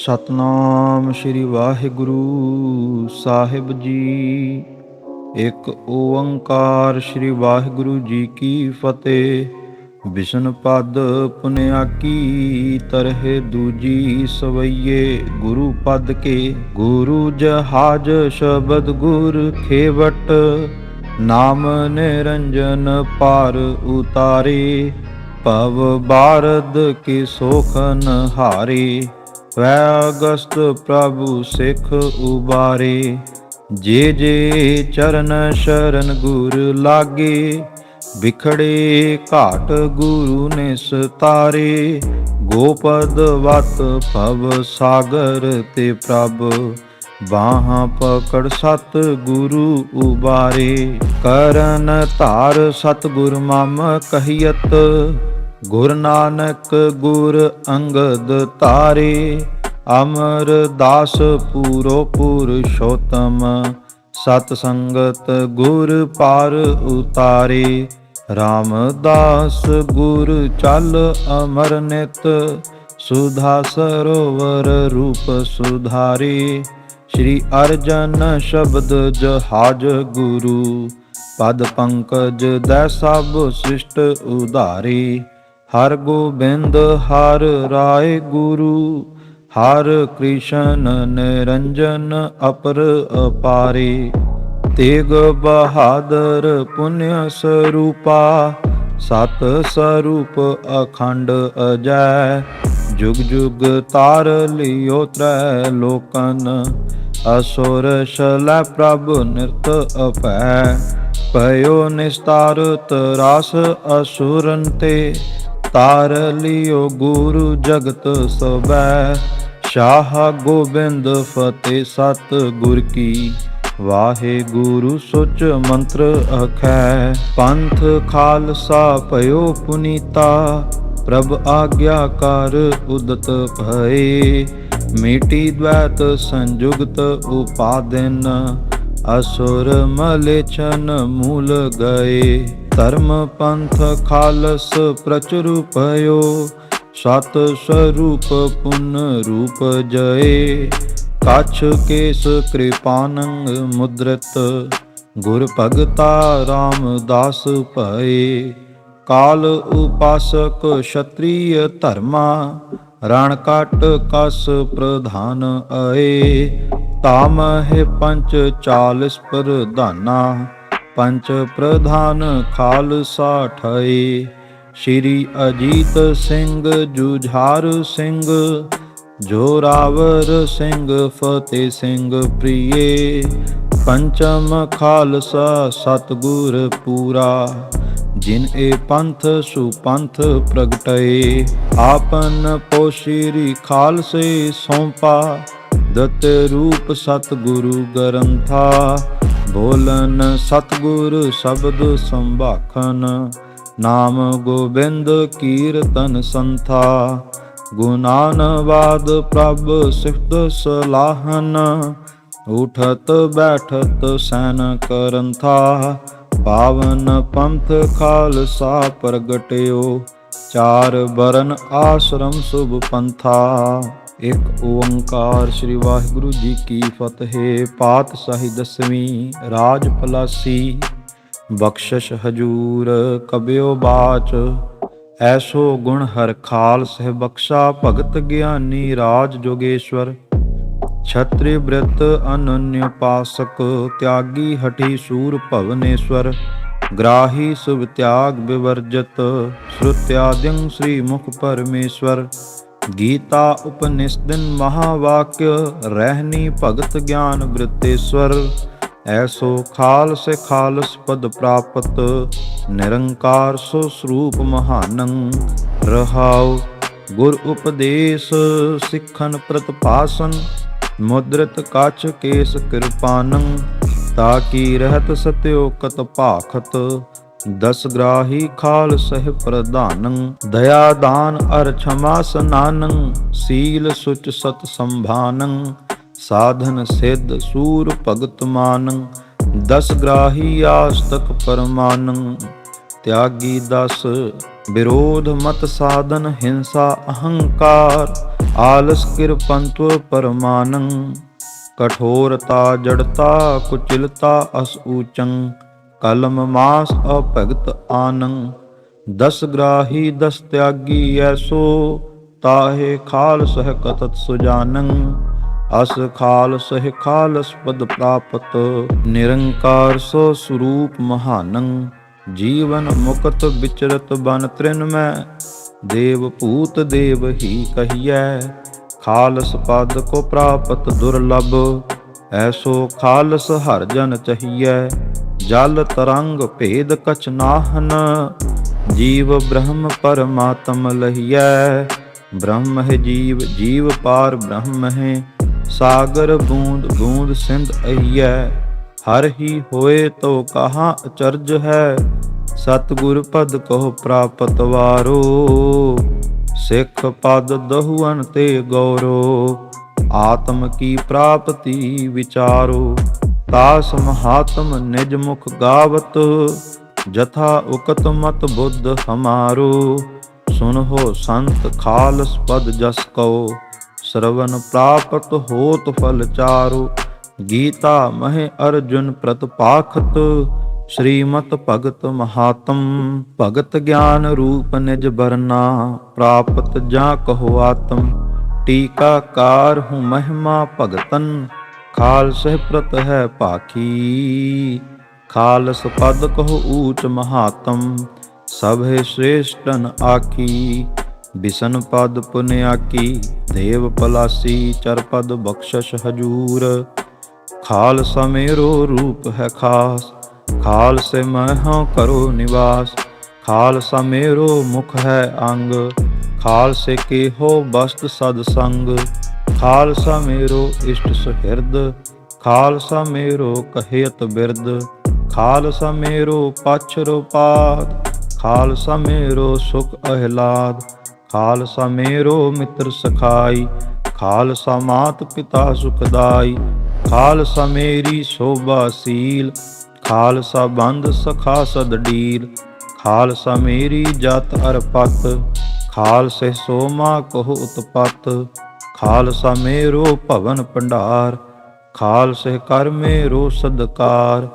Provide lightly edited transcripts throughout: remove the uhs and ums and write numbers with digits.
ਸਤਨਾਮ ਸ਼੍ਰੀ ਵਾਹਿਗੁਰੂ ਸਾਹਿਬ ਜੀ। ਇੱਕ ਓੰਕਾਰ ਸ਼੍ਰੀ ਵਾਹਿਗੁਰੂ ਜੀ ਕੀ ਫਤਿਹ। ਵਿਸ਼ਨ ਪਦ ਪੁਨਿਆ ਕੀ ਤਰਹਿ ਦੂਜੀ ਸਵਈਏ ਗੁਰੂ ਪਦ ਕੇ। ਗੁਰੂ ਜਹਾਜ ਸ਼ਬਦ ਗੁਰ ਖੇਵਟ ਨਾਮ ਨਿਰੰਜਨ ਪਾਰ ਉਤਾਰੇ। ਭਵ ਬਾਰਦ ਕੀ ਸੋਖਨ ਹਾਰੇ ਵੈ ਅਗਸਤ ਪ੍ਰਭੂ ਸਿੱਖ ਉਬਾਰੇ। ਜੇ ਜੇ ਚਰਨ ਸ਼ਰਨ ਗੁਰ ਲਾਗੇ ਵਿਖੜੇ ਘਾਟ ਗੁਰੂ ਨੇ ਸਤਾਰੇ। ਗੋਪਦ ਵਤ ਭਵ ਸਾਗਰ ਤੇ ਪ੍ਰਭ ਬਾਹਾਂ ਪਕੜ ਸਤ ਗੁਰੂ ਉਬਾਰੇ। ਕਰਨ ਧਾਰ ਸਤ ਗੁਰ ਮਮ ਕਹੀਅਤ ਗੁਰ ਨਾਨਕ ਗੁਰ ਅੰਗਦ ਤਾਰੇ। ਅਮਰਦਾਸ ਪੂਰੋ ਪੁਰਸ਼ੋਤਮ ਸਤ ਸੰਗਤ ਗੁਰ ਪਾਰ ਉਤਾਰੇ। ਰਾਮਦਾਸ ਗੁਰ ਚਲ ਅਮਰ ਨਿਤ ਸੁਧਾ ਸਰੋਵਰ ਰੂਪ ਸੁਧਾਰੇ। ਸ਼੍ਰੀ ਅਰਜਨ ਸ਼ਬਦ ਜਹਾਜ ਗੁਰੂ ਪਦ ਪੰਕਜ ਦੈ ਸਭ ਸ੍ਰਿਸ਼ਟ ਉਧਾਰੇ। ਹਰ ਗੋਬਿੰਦ ਹਰ ਰਾਏ ਗੁਰੂ ਹਰ ਕ੍ਰਿਸ਼ਨ ਨਿਰੰਜਨ ਅਪਰ ਅਪਾਰੇ। ਤੇਗ ਬਹਾਦਰ ਪੁਨਿਆ ਸਰੂਪਾ ਸਤ ਸਰੂਪ ਅਖੰਡ ਅਜੈ। ਜੁਗ ਜੁਗ ਤਾਰ ਲਿਓ ਤ੍ਰੈ ਲੋਕਨ ਅਸੁਰ ਸ਼ਲੈ ਪ੍ਰਭ ਨਿਰਤ ਅਪੈ। ਭਇਓ ਨਿਸਤਾਰ ਤਰਾਸ ਅਸੁਰਨ ਤੇ ਤਾਰ ਲਿਓ ਗੁਰੂ ਜਗਤ ਸਬੈ। ਸ਼ਾਹ ਗੋਬਿੰਦ ਫਤਿਹ ਸਤ ਗੁਰ ਕੀ ਵਾਹਿਗੁਰੂ ਸੁਚ ਮੰਤਰ ਅਖੈ। ਪੰਥ ਖਾਲਸਾ ਭਇਓ ਪੁਨੀਤਾ ਪ੍ਰਭ ਆਗਿਆ ਕਰ ਉਦਤ ਭਏ। ਮੀਟੀ ਦ્વੈਤ ਸੰਯੁਗਤ ਉਪਾਦਿਨ ਅਸੁਰ ਮਲੇਛਨ ਮੂਲ ਗਏ। ਧਰਮ ਪੰਥ ਖਾਲਸ ਪ੍ਰਚੁਰ ਭਇਓ ਸਤ ਸਰੂਪ ਪੁਨ ਰੂਪ ਜਏ। ਕਛ ਕੇਸ ਕਿਰਪਾਨੰ ਮੁਦ੍ਰਿਤ ਗੁਰ ਭਗਤਾ ਰਾਮਦਾਸ ਭਏ। ਕਾਲ ਉਪਾਸਕ ਸ਼ਤਰੀय ਧਰਮਾ ਰਣ ਕਟ ਕਸ ਪ੍ਰਧਾਨ ਆਏ। ਤਾਮਹਿ ਪੰਚ 40 ਪ੍ਰਧਾਨਾ ਪੰਚ ਪ੍ਰਧਾਨ ਖਾਲਸਾ ਠਏ। ਸ਼੍ਰੀ ਅਜੀਤ ਸਿੰਘ ਜੁਝਾਰ ਸਿੰਘ ਜੋਰਾਵਰ ਸਿੰਘ ਫਤਿਹ ਸਿੰਘ ਪ੍ਰੀਏ। ਪੰਚਮ ਖਾਲਸਾ ਸਤਿਗੁਰ ਪੂਰਾ ਜਿਨ ਇਹ ਪੰਥ ਸੁਪੰਥ ਪ੍ਰਗਟਏ। ਆਪਨ ਪੋਸ਼ੀਰੀ ਖਾਲਸੇ ਸੌਂਪਾ ਦਤ ਰੂਪ ਸਤਿਗੁਰੂ ਗ੍ਰੰਥਾ। ਬੋਲਨ ਸਤਿਗੁਰ ਸ਼ਬਦ ਸੰਭਾਖਨ ਨਾਮ ਗੋਬਿੰਦ ਕੀਰਤਨ ਸੰਥਾ। ਗੁਨਾਨਵਾਦ ਪ੍ਰਭ ਸਿਫਤ ਸਲਾਹਨ ਉਠਤ ਬੈਠਤ ਸੈਨ ਕਰੰਥਾ। ਪਾਵਨ ਪੰਥ ਖਾਲਸਾ ਪ੍ਰਗਟਿਓ ਚਾਰ ਬਰਨ ਆਸ਼ਰਮ ਸੁਭ ਪੰਥਾ। ਇੱਕ ਓੰਕਾਰ ਸ਼੍ਰੀ ਵਾਹਿਗੁਰੂ ਜੀ ਕੀ ਫਤਿਹ। ਪਾਤਸ਼ਾਹੀ ਦਸਵੀਂ ਰਾਜ ਪਲਾਸੀ ਬਖਸ਼ਿਸ਼ ਹਜੂਰ ਕਬਿਓ ਬਾਚ। ਐਸੋ ਗੁਣ ਹਰ ਖਾਲਸਹਿ ਬਖਸ਼ਾ ਭਗਤ ਗਿਆਨੀ ਰਾਜ ਜੋਗੇਸ਼ਵਰ। ਛਤਰੀ ਬ੍ਰਿਤ ਅਨਨਯ ਪਾਸਕ ਤਿਆਗੀ ਹਠੀ ਸੂਰ ਭਵਨੇਸ਼ਵਰ। ਗ੍ਰਾਹੀ ਸੁਭ ਤਿਆਗ ਵਿਵਰਜਤ ਸ਼੍ਰੁਤਿਆਦਿੰ ਸ੍ਰੀ ਮੁਖ ਪਰਮੇਸ਼ਵਰ। ਗੀਤਾ ਉਪਨਿਸ਼ਦਿਨ ਮਹਾਵਾक्य ਰਹਿਨੀ ਭਗਤ ਗਿਆਨ ਬ੍ਰਿਤੇਸ਼ਵਰ। ਐਸੋ ਖਾਲਸੇ ਖਾਲਸ ਪਦ ਪ੍ਰਾਪਤ ਨਿਰੰਕਾਰ ਸੋ ਸਰੂਪ ਮਹਾਨੰ। ਰਹਾਉ ਗੁਰ ਉਪਦੇਸ਼ ਸਿੱਖਨ ਪ੍ਰਤਪਾਸਨ ਮੁਦ੍ਰਿਤ ਕਛ ਕੇਸ ਕਿਰਪਾਨੰ। ਤਾਕੀ ਰਹਿਤ ਸਤਿਓ ਕਤ ਭਾਖਤ ਦਸ ਗ੍ਰਾਹੀ ਖਾਲਸਹਿ ਪ੍ਰਧਾਨੰ। ਦਇਆ ਦਾਨ ਅਰ ਛਮਾ ਸਨਾਨੰ ਸੀਲ ਸੁਚ ਸਤ ਸੰਭਾਨੰ। ਸਾਧਨ ਸਿੱਧ ਸੂਰ ਭਗਤ ਮਾਨੰ ਦਸ ਗ੍ਰਾਹੀ ਆਸਤਕ ਪਰਮਾਨੰ। ਤਿਆਗੀ ਦਸ ਵਿਰੋਧ ਮਤ ਸਾਧਨ ਹਿੰਸਾ ਅਹੰਕਾਰ आलस कृपंत्व परमानं, कठोरता जड़ता कुचिलता अस ऊचं, कलम मास अभगत आनंग, दस ग्राही दस त्यागी ऐसो, ताहे खाल सह कथत सुजानंग, अस खाल सह खालस पद प्रापत, निरंकार सो स्वरूप महानंग, जीवन मुक्त विचरत बन तृण में, देव भूत देव ही कहिए, खालस पद को प्रापत दुर्लभ, ऐसो खालस हर जन चाहिए, जल तरंग भेद कछ नाहन, जीव ब्रह्म परमात्म लहिए, ब्रह्म है जीव जीव पार ब्रह्म है, सागर बूंद बूंद सिंध अहिए, हर ही होए तो कहाँ अचर्ज है, सतगुर पद कहो प्रापत वारो, सिख पद दहुअन ते गौरो, आत्म की प्राप्ति विचारो, तास महात्म निज मुख गावत, जथा उकत मत बुद्ध हमारो, सुनहो संत खालस पद जस कहो, श्रवण प्राप्त होत फल चारो, गीता मह अर्जुन प्रतिपाखत, श्रीमत भगत महात्म, भगत ज्ञान रूप निज बरना, प्राप्त जा कहो आत्म, टीकाकार हूँ महिमा भगतन, खालस प्रत है पाखी, खालस पद कहो ऊच महात्म, सभे श्रेष्ठन आखी, बिसन पद पुण्याकी, देव पलासी चरपद बख्शस हजूर, खालसा मेरो रूप है खास, खालसे मैं करो निवास, खालसा मेरो मुख है अंग, खालसे के हो बस्त सदसंग, खालसा मेरो इष्ट सुहृद, खालसा मेरो कहेत बिरद, खालसा मेरो पाछरो पाद, खालसा मेरो सुख अहलाद, खालसा मेरो मित्र सखाई, खालसा मात पिता सुखदाई, खालसा मेरी शोभा सील, खालसा बंद सखा सदडील, खालसा मेरी जात अरपत, खालसे सोमा कहो उत्पत, खालसा मेरो भवन भंडार, खालसे कर मेरो सदकार,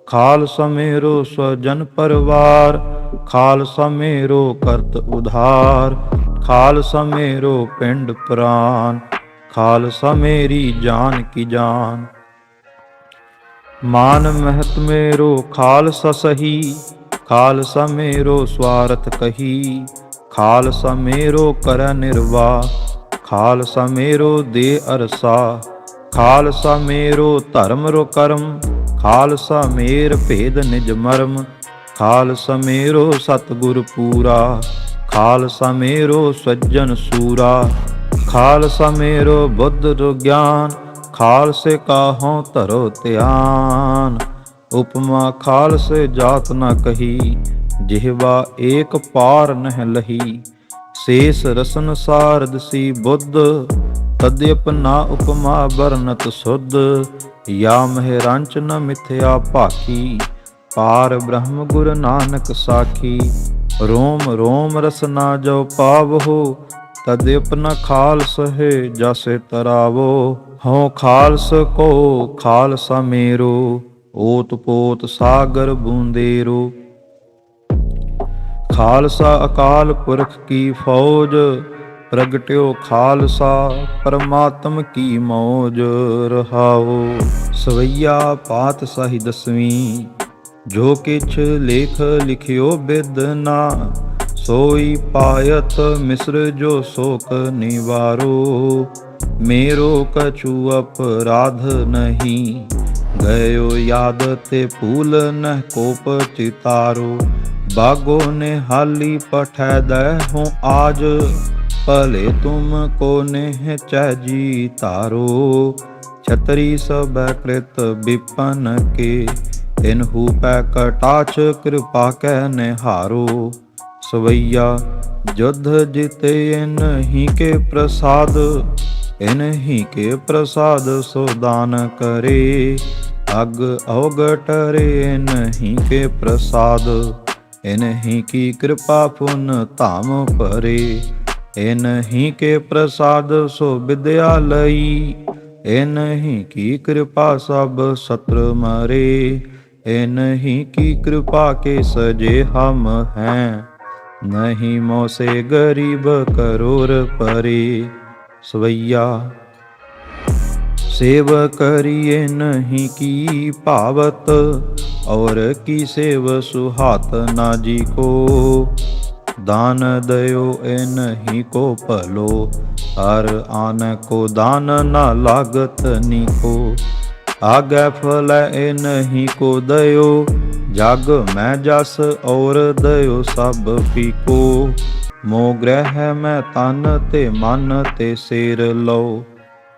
खालसा मेरो स्वजन परिवार, खालसा मेरो करत उधार, खालसा मेरो पिंड प्राण, खालसा मेरी जान की जान, मान महत मेरो खालसा सही, खालसा मेरो स्वार्थ कही, खालसा मेरो कर निर्वाह, खालसा मेरो दे अरसा, खालसा मेरो धर्म रो कर्म, खालसा मेर भेद निज मर्म, खालसा मेरो सतगुर पूरा, खालसा मेरो सज्जन सूरा, खालसा मेरो बुद्ध रो ज्ञान, खालसे काहों तरो ध्यान, उपमा खालसे जात न कही, जिहवा एक पार नह लही, शेष रसन सारद सी बुद्ध, तद्यप ना उपमा बरनत शुद्ध, या महरांच न मिथ्या पाखी, पार ब्रह्म गुर नानक साखी, रोम रोम रसना जो पावहो, तद्यप न खालस है जसे तरावो, हों खालस को खालसा मेरो, ओत पोत सागर बूंदेरो, खालसा अकाल पुरख की फौज, प्रगट्यो खालसा परमात्म की मौज, रहाओ सवैया पातशाही दसवीं, जो किछ लेख लिखियो बिदना, सोई पायत मिश्र जो शोक निवारो, मेरो कछु अपराध नहीं, गयो याद ते फूल न कोप चितारो, बागो ने हाली पठै दे हो आज, भले तुम को नेह चहजी तारो, छतरी सब कृत विपन के, इनहु पै कटाक्ष कृपा कै निहारो, सवैया युद्ध जिते इन्हीं के प्रसाद, इन्हीं के प्रसाद सोदान करे, अग अवगटरे इन्हीं के प्रसाद, इन्हीं की कृपा पुन धाम परे, इन्हीं के प्रसाद सो विद्या लई, इन्हीं की कृपा सब शत्रु मरे, इन्हीं की कृपा के सजे हम हैं, नहीं मोह से गरीब करोड़ परे। सवैया सेव करिए नहीं की पावत, और की सेव सुहात ना जी को, दान दयो नहीं को पलो, हर आन को दान ना लागत नीको, आगे फल नहीं को दयो, जग मैं जस और दयो सब फीको, मोह ग्रह में तन ते मन ते सिर लो,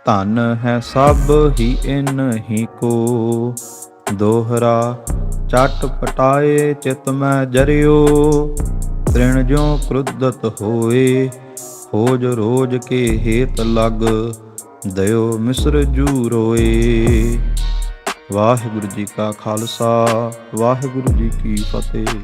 धन है सब ही इन्हीं को। दोहरा चट पटाए चित में जरियो, तृण ज्यों क्रुद्धत होए, खोज रोज के हेत लग, दयो मिस्र जू रोए। वाहिगुरु जी का खालसा, वाहिगुरु जी की फतेह।